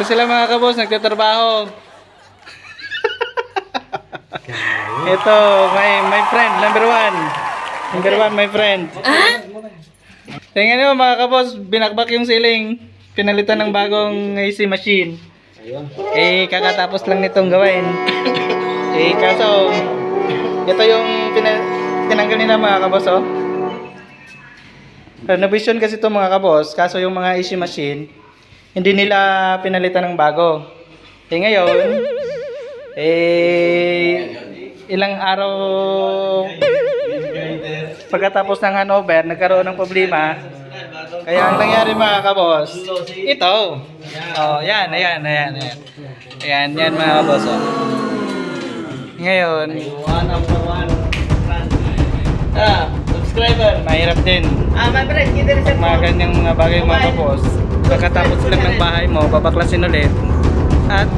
Ito sila mga kaboss, nagtatrabaho. Ito, my friend, number one. Number one, my friend. Tingnan nyo mga kaboss, binakbak yung ceiling. Pinalitan ng bagong AC machine. Eh, kakatapos lang nitong gawin. Eh, kaso, ito yung tinanggal nila mga kaboss, oh. Renovation kasi ito mga kaboss, kaso yung mga AC machine, hindi nila pinalitan ng bago. Eh ngayon, ilang araw pagkatapos ng handover, nagkaroon ng problema. Kaya ang nangyari mga kaboss, ito. Oh, yan. Ayan mga kaboss. Oh. Ngayon, subscriber, mahirap din. My friend, kita rin Mga ganyang mga bagay mga kaboss. Pagkatapos lang ng bahay mo, babaklasin ulit. At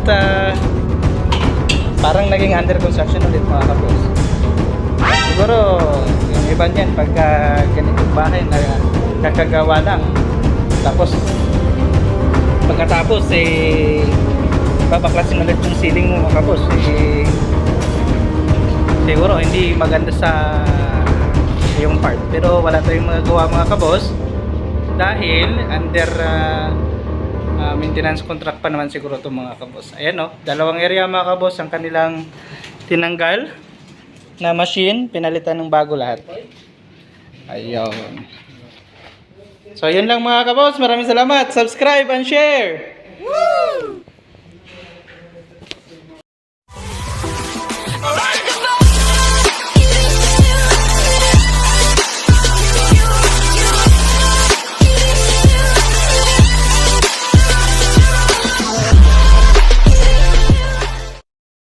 parang naging under construction ulit mga kaboss. Siguro, yung iba niyan, pagka ganitong bahay na kakagawa lang. Tapos, pagkatapos, babaklasin ulit yung ceiling mo mga kaboss. Siguro, hindi maganda sa yung part. Pero wala tayong magagawa mga kaboss. Dahil, under maintenance contract pa naman siguro itong mga kaboss. Ayan o, dalawang area mga kaboss ang kanilang tinanggal na machine, pinalitan ng bago lahat. Ayun. So yun lang mga kaboss, maraming salamat. Subscribe and share.